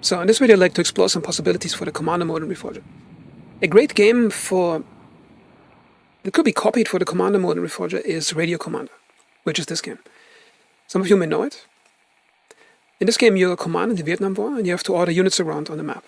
So in this video I'd like to explore some possibilities for the commander mode in Reforger. A great game that could be copied for the commander mode in Reforger is Radio Commander, which is this game. Some of you may know it. In this game you're a commander in the Vietnam War and you have to order units around on the map.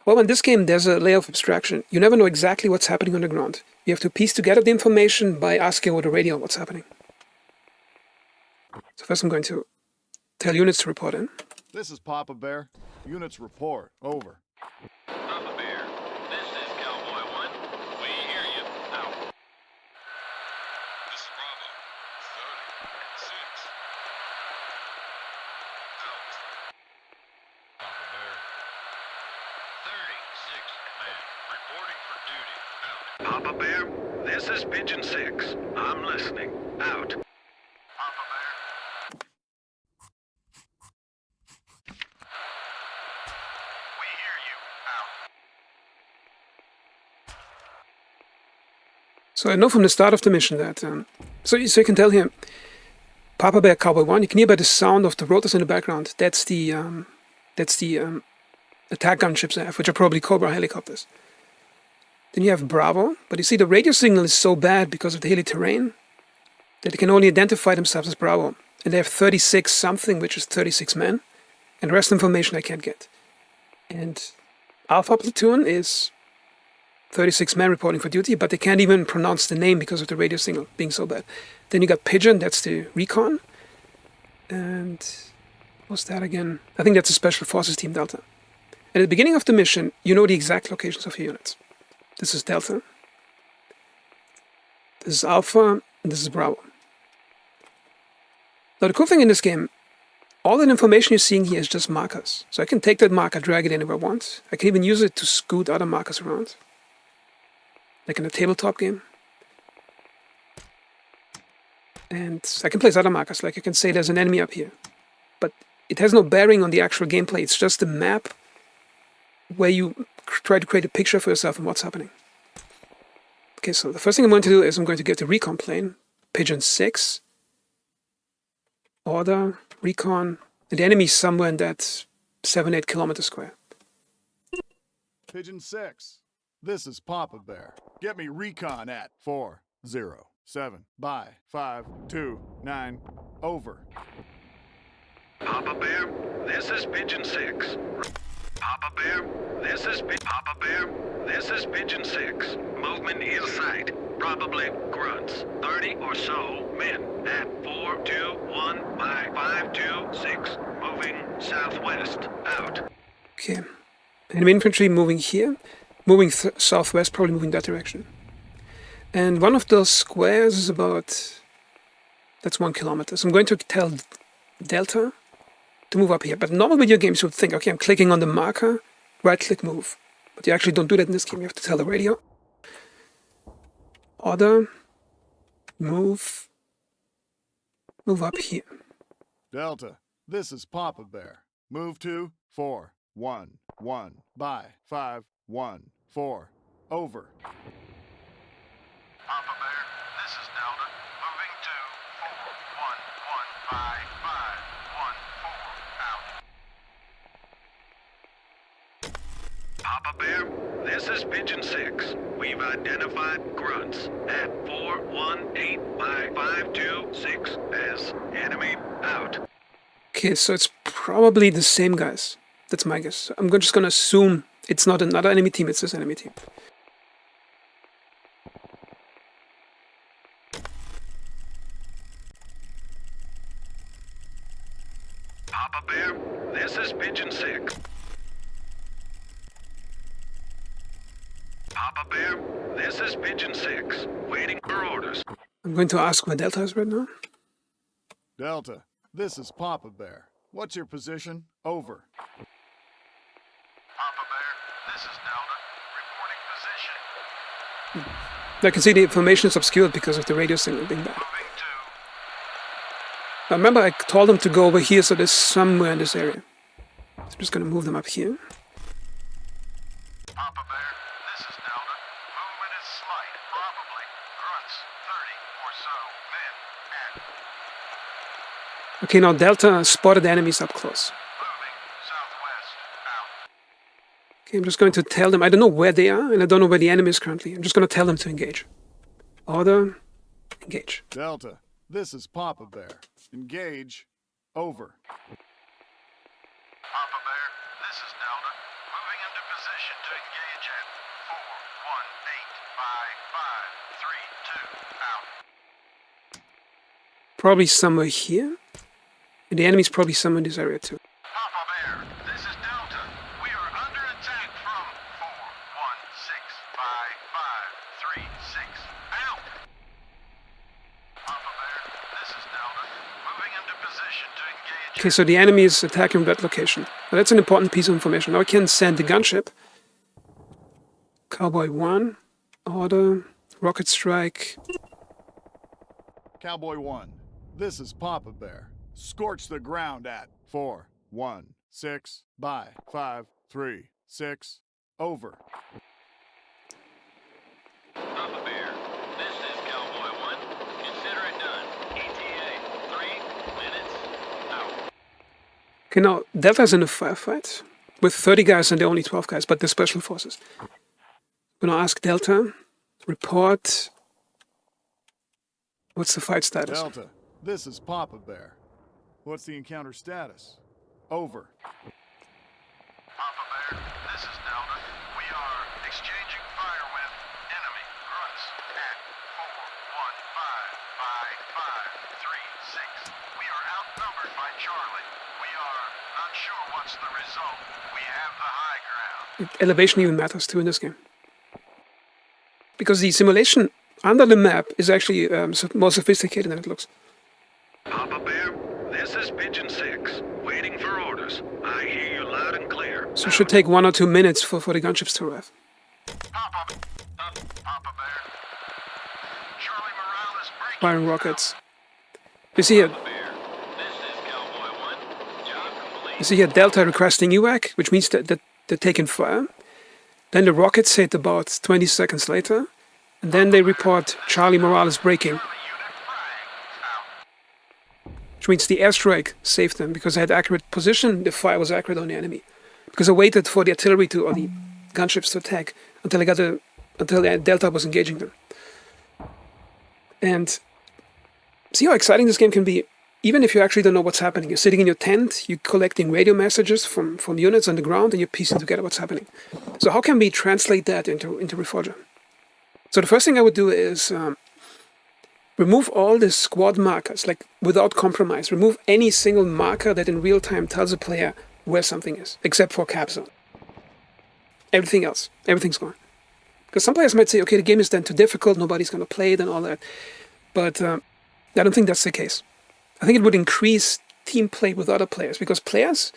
Well, in this game there's a layer of abstraction. You never know exactly what's happening on the ground. You have to piece together the information by asking over the radio what's happening. So first I'm going to tell units to report in. This is Papa Bear. Units report. Over. Papa Bear, this is Cowboy 1. We hear you. Out. This is Bravo. 36. Out. Papa Bear. 36 men. Reporting for duty. Out. Papa Bear, this is Pigeon 6. I'm listening. Out. Papa Bear. We hear you. Out. So I know from the start of the mission that, so you can tell here, Papa Bear, Cowboy 1, you can hear by the sound of the rotors in the background, that's the attack gunships I have, which are probably Cobra helicopters. Then you have Bravo, but you see the radio signal is so bad because of the hilly terrain that they can only identify themselves as Bravo. And they have 36 something, which is 36 men, and the rest of the information I can't get. And Alpha Platoon is 36 men reporting for duty, but they can't even pronounce the name because of the radio signal being so bad. Then you got Pigeon, that's the recon. And what's that again? I think that's a Special Forces Team Delta. And at the beginning of the mission, you know the exact locations of your units. This is Delta. This is Alpha, and this is Bravo. Now the cool thing in this game, all that information you're seeing here is just markers. So I can take that marker, drag it anywhere I want. I can even use it to scoot other markers around. Like in a tabletop game. And I can place other markers, like I can say there's an enemy up here. But it has no bearing on the actual gameplay, it's just a map where you try to create a picture for yourself and what's happening. Okay, so the first thing I'm going to do is I'm going to get the recon plane, Pigeon 6, order, recon, and the enemy is somewhere in that 7-8 kilometers square. Pigeon 6. This is Papa Bear. Get me recon at 407 by 529. Over. Papa Bear, this is Pigeon 6. Papa Bear, this is Papa Bear, this is Pigeon 6. Movement in sight. Probably grunts. 30 or so men at 421 by 526. Moving southwest. Out. Okay. Enemy infantry moving here. Moving southwest, probably moving that direction. And one of those squares is about, that's 1 kilometer. So I'm going to tell Delta to move up here. But normal video games would think, okay, I'm clicking on the marker, right-click move. But you actually don't do that in this game. You have to tell the radio. Order, move up here. Delta. This is Papa Bear. Move to 411 by 514. Over. Papa Bear, this is Delta. Moving to 411 by 514. Out. Papa Bear, this is Pigeon 6. We've identified grunts at 418 by 526 as enemy. Out. Okay, so it's probably the same guys. That's my guess. I'm just going to assume it's not another enemy team, it's this enemy team. Papa Bear, this is Pigeon 6. Papa Bear, this is Pigeon 6. Waiting for orders. I'm going to ask where Delta is right now. Delta. This is Papa Bear. What's your position? Over. Papa Bear, this is Delta. Reporting position. I can see the information is obscured because of the radio signal being bad. Moving to Now remember I told them to go over here, so there's somewhere in this area. So I'm just going to move them up here. Papa Bear, this is Delta. Movement is slight. Probably grunts. 30 or so men at Okay, now Delta spotted enemies up close. moving southwest. Okay, I'm just going to tell them, I don't know where they are, and I don't know where the enemy is currently. I'm just going to tell them to engage. Order, engage. Delta, this is Papa Bear. Engage. Over. Papa Bear, this is Delta. Moving into position to engage at 4185532 out. Probably somewhere here. And the enemy's probably somewhere in this area too. Papa Bear, this is Delta. We are under attack from 4165536 out. Papa Bear, this is Delta. Moving into position to engage. Okay, so the enemy is attacking that location. Now that's an important piece of information. Now I can send the gunship. Cowboy 1, order, rocket strike. Cowboy 1, this is Papa Bear. Scorch the ground at 4165536 over. Papa Bear, this is Cowboy 1. Consider it done. ETA, 3 minutes out. Okay, now Delta's in a firefight with 30 guys and they're only 12 guys, but they're special forces. I'm gonna ask Delta, report. What's the fight status? Delta, this is Papa Bear. What's the encounter status? Over. Papa Bear, this is Delta. We are exchanging fire with enemy grunts at 4155536. We are outnumbered by Charlie. We are not sure what's the result. We have the high ground. Elevation even matters too in this game. Because the simulation under the map is actually more sophisticated than it looks. Papa Bear, this is Pigeon 6, waiting for orders. I hear you loud and clear. So it should take 1 or 2 minutes for the gunships to arrive. Papa Bear. Charlie Morale is breaking. Firing rockets. You see here, Bear, this is Cowboy 1. Job complete. you see here Delta requesting evac, which means that they're taking fire. Then the rockets hit about 20 seconds later, and then they report Charlie Morale is breaking, Unit frag out. which means the airstrike saved them because they had accurate position, the fire was accurate on the enemy. Because I waited for the artillery or the gunships to attack until the Delta was engaging them. And see how exciting this game can be, even if you actually don't know what's happening. You're sitting in your tent, you're collecting radio messages from units on the ground, and you're piecing together what's happening. So how can we translate that into Reforger? So the first thing I would do is remove all the squad markers, like without compromise. Remove any single marker that in real time tells a player where something is, except for cap zone. Everything else, everything's gone. Because some players might say, okay, the game is then too difficult, nobody's going to play it and all that. But I don't think that's the case. I think it would increase team play with other players, because players,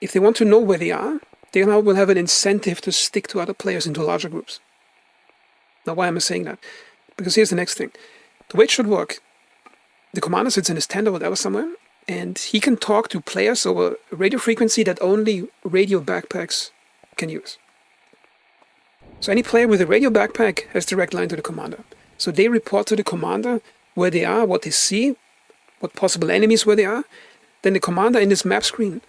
if they want to know where they are, they now will have an incentive to stick to other players into larger groups. Now, why am I saying that? Because here's the next thing. The way it should work, the commander sits in his tent or whatever somewhere, and he can talk to players over a radio frequency that only radio backpacks can use. So any player with a radio backpack has direct line to the commander. So they report to the commander where they are, what they see, what possible enemies where they are. Then the commander in this map screen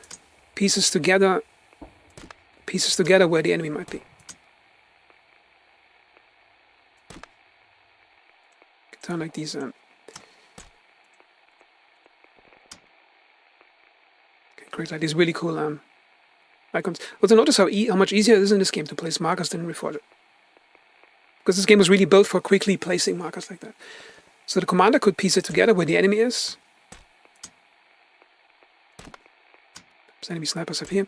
pieces together where the enemy might be. Turn like these create like these really cool icons. Also notice how much easier it is in this game to place markers than in Reforger. Because this game was really built for quickly placing markers like that. So the commander could piece it together where the enemy is. There's enemy snipers up here.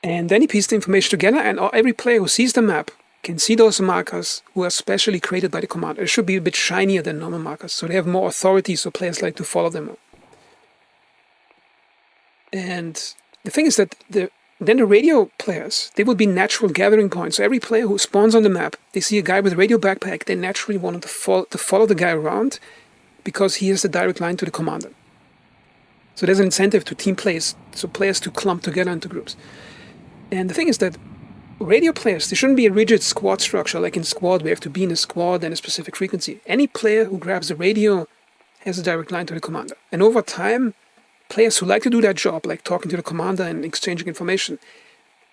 And then he pieced the information together, and every player who sees the map can see those markers who are specially created by the commander. It should be a bit shinier than normal markers, so they have more authority, so players like to follow them more. And the thing is that then the radio players, they would be natural gathering points. So every player who spawns on the map, they see a guy with a radio backpack, they naturally want to follow the guy around because he has the direct line to the commander. So there's an incentive to team plays, so players to clump together into groups. And the thing is that radio players, there shouldn't be a rigid squad structure like in squad. We have to be in a squad and a specific frequency. Any player who grabs the radio has a direct line to the commander. And over time, players who like to do that job, like talking to the commander and exchanging information,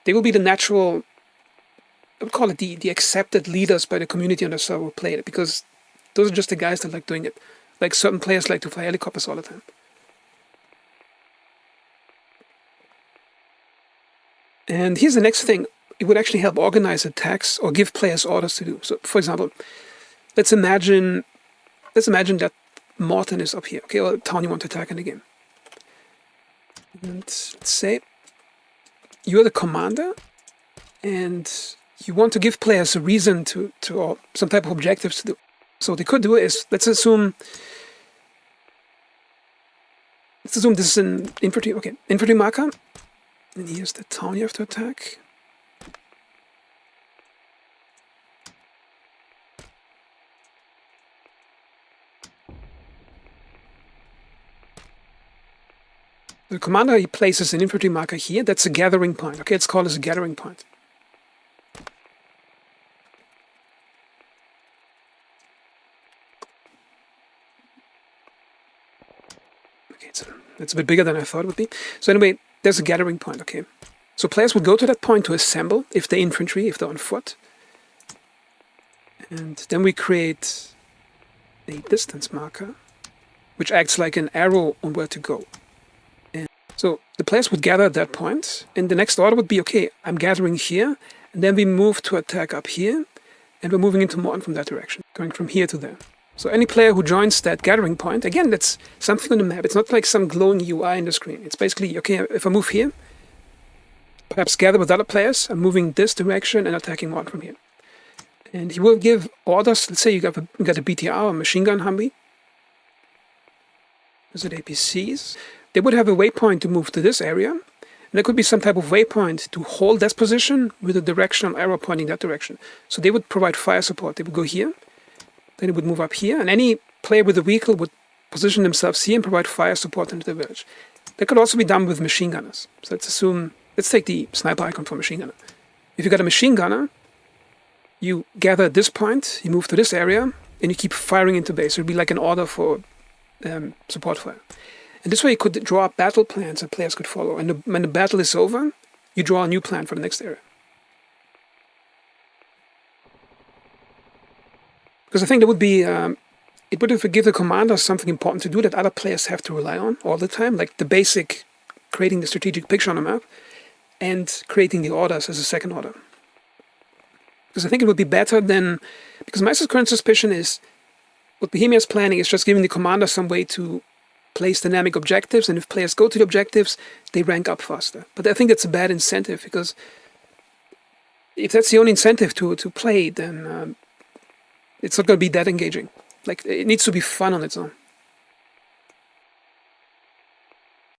they will be the natural, I would call it the accepted leaders by the community on the server who play it, because those are just the guys that like doing it. Like certain players like to fly helicopters all the time. And here's the next thing. It would actually help organize attacks or give players orders to do. So, for example, let's imagine that Morton is up here, okay, or the town you want to attack in the game. And let's say you're the commander, and you want to give players a reason to or some type of objectives to do. So what they could do is, let's assume this is an infantry marker, and here's the town you have to attack. The commander, he places an infantry marker here. That's a gathering point. Okay, it's called as a gathering point. Okay, it's a bit bigger than I thought it would be. So anyway, there's a gathering point, okay? So players would go to that point to assemble, if they're infantry, if they're on foot. And then we create a distance marker, which acts like an arrow on where to go. So the players would gather at that point, and the next order would be, okay, I'm gathering here, and then we move to attack up here, and we're moving into Morton from that direction, going from here to there. So any player who joins that gathering point, again, that's something on the map. It's not like some glowing UI in the screen. It's basically, okay, if I move here, perhaps gather with other players, I'm moving this direction and attacking Morton from here. And he will give orders. Let's say you got a BTR, a machine gun Humvee. Is it APCs? They would have a waypoint to move to this area, and there could be some type of waypoint to hold that position with a directional arrow pointing that direction. So they would provide fire support. They would go here, then it would move up here, and any player with a vehicle would position themselves here and provide fire support into the village. That could also be done with machine gunners. So let's take the sniper icon for machine gunner. If you got a machine gunner, you gather at this point, you move to this area, and you keep firing into base. It would be like an order for support fire. And this way you could draw up battle plans that players could follow. And when the battle is over, you draw a new plan for the next area. Because I think there would be, it would give the commander something important to do that other players have to rely on all the time, like the basic, creating the strategic picture on the map, and creating the orders as a second order. Because I think it would be better than, because my current suspicion is, what Bohemia's planning is just giving the commander some way to place dynamic objectives, and if players go to the objectives, they rank up faster. But I think that's a bad incentive, because if that's the only incentive to play, then it's not going to be that engaging. Like, it needs to be fun on its own.